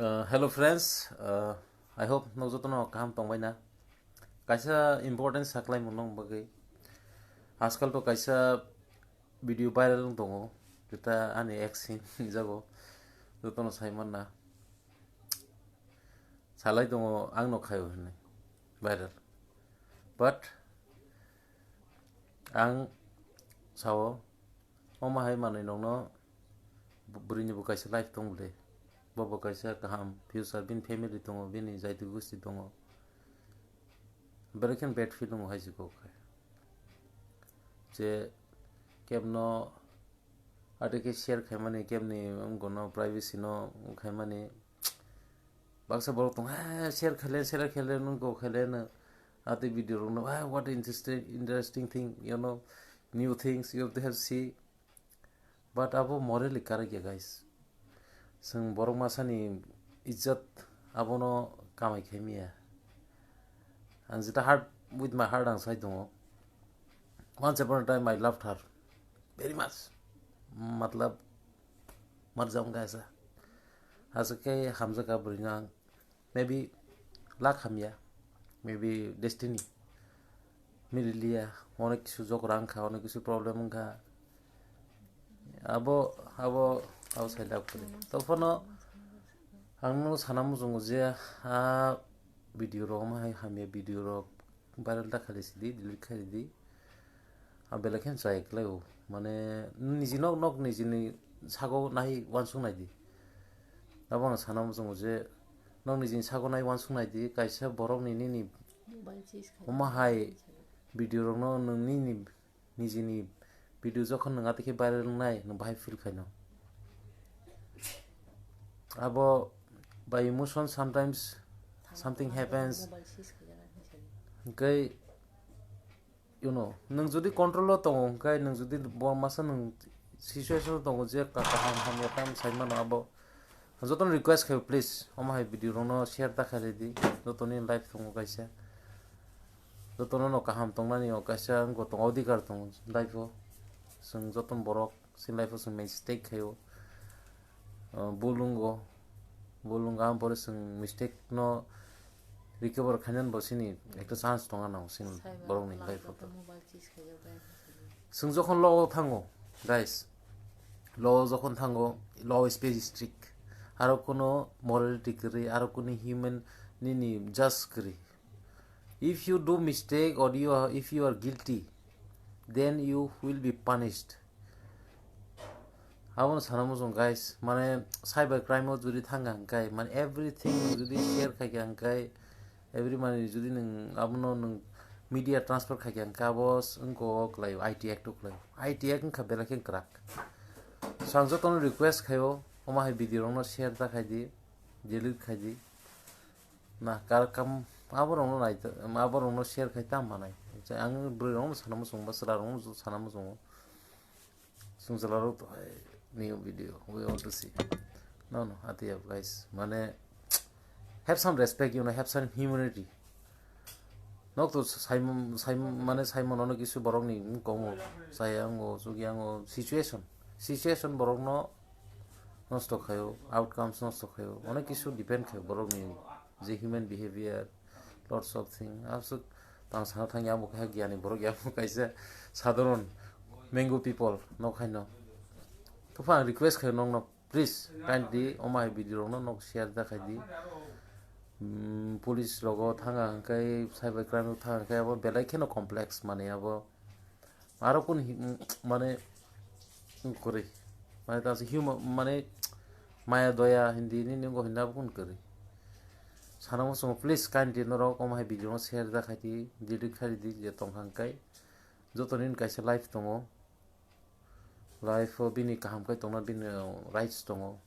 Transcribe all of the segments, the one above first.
Hello friends, I hope nojotono kaham tongbaina. Kaisa important saklai munong bagai. Askal to kaisa video viral tongo. Kita ani action jago. Jotono saimon na. Salai tongo ang no khayo hne viral. But ang sawo oma hai manai nongno burini bu kaisa life tongle. Bobo kaisa kaham future bin family tongo bini jaitu gusti tongo. Berakan bad feeling hai jiko kai. Je kemno ade ke share khaimani kemni gono privacy no khaimani baksa borok tong share khale nun go khale na ate video no what interesting thing, you know, new things you have to see. But abo morally karagya guys. Sing borok masani izzat abono kamai khemiya. And it hard with my heart and side. Once upon a time I loved her very much. Matlab mar jaunga ऐसा. Asa ke hamza ka bringa maybe luck hamya, maybe destiny. Mili liya onek kisu jok rang kha onek kisu problem kha. Abo say love kore. Tofono angno sanamu jungo je video ro ma hai hamya video ro viral ta khali sidi delete khali di abelaken chai kleo mane niji nok niji ni sago nahi wansung nai di abon sanamu jungo je nok niji sago nahi wansung nai di kaisa borok ni oma hai video ro no ni niji ni video jokhon nanga teke viral nai no bhai feel khaino abo by emotion sometimes something happens. Okay, you know, nung jodi control lo tong kai nung jodi bor masa nung situation tong je ka ham yatam saima na abo joton request khay please oma hai video no share ta khale di joton live tong kaisa joton no kaham tong nani o kaisa go tong odikar tong live o sung joton borok sin live sung mistake khayo bolunga am pore sung mistake no recover khanan bosini ekta chance tonga na sin borong ni life to sung jokhon law thango guys law jokhon thango law is very strict aro kono morality kri aro kono human ni just kri if you do mistake or if you are guilty then you will be punished. I want to say, guys, mane cyber crime o jodi thanga kai man everything jodi share khai kai every man jodi nung abno nung media transfer khai ka bos unko klai IT act to klai IT act ka bela ken crack sangjo ton request khayo oma hai video no share ta khai di delete khai di na kar kam aboro no nai aboro no share khai ta manai ang bro no sanam sung basra ro sanam sung sung salaro to new video we want to see. No, ati guys, mane have some respect, you know, have some humanity. Nok to Simon mane Simon ono kisu borok ni komo sayang o sugiang o situation borok no nosto khayo outcomes nosto khayo onek kisu depend khayo borok ni je human behavior lots of things also tang sa thang ya mo kha gyani borok ya mo kaisa sadharon mango people no khaino to fa request khay nong no please kindly on my video no share da khai di police logo thanga kai cyber crime thanga kai abo belai kheno complex mane abo aro kun mane kore mane ta human mane maya doya hindi ni ngo hinda kun kore sanamo so please kindly no ro on my video share da khai di delete khai di je tong hang kai jotonin kaisa live tongo life bini kaham kai tongna bin rights tongo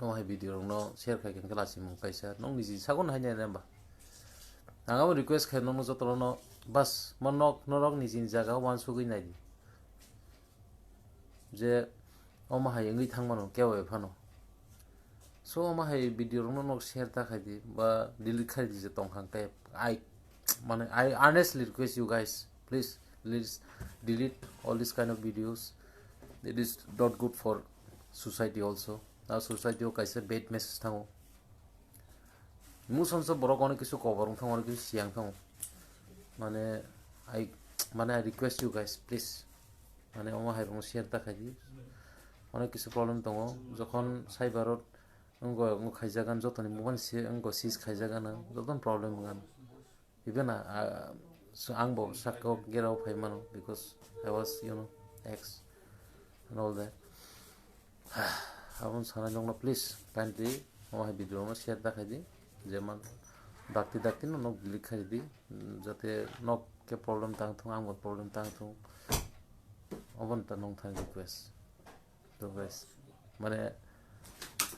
no hai video no share khai ken klasi mong kaisa nong niji sagon hai na ba anga request khai no jotoro no bas monok norok niji jaga wan sugui nai je oma hai ngi thangmano kewe phano so oma hai video no share ta khai di ba delete khai di je tong hang kai I honestly request you guys please delete all this kind of videos. It is not good for society also. Now society o kaisa bad message thango Muson so borok oni kisu cover thong oni kisu siang thong. Mane I request you guys please. Mane oma hai rong share ta khaji. Onek kisu problem tongo. Jokhon cyberot ngo khaijagan jotoni mobile si ngo sis khaijagan joton problem gan. Even so angbo sakko get off hai mano because I was ex and all that. Abon sana jongna please kindly oma hai video ma share ta khaji. Jeman dakti no nok delete khai di jate nok ke problem tang thong ang problem tang thong obon ta nong thang request to guys mane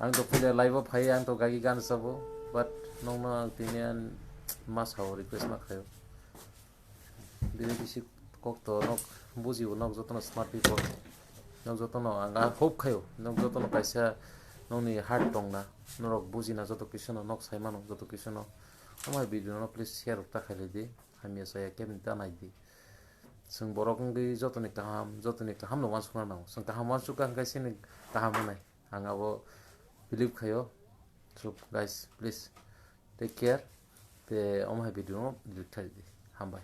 ang to pile live of hai ang to gagi gan sabo but nong na tinian mas how request ma khayo dire bisi kok to nok buji nok jotono smart people nok jotono anga hope khayo nok jotono kaisa nongni heart tong na norok buji na joto kisono nok saimano joto kisono oma video no please share ta khali di hami saya kem ta nai di sung borok ngi jotoni kaham no wansukna na sung kaham wansuka ngai sini kaham nai anga bo believe khayo so guys please take care te oma video no delete khali di hambai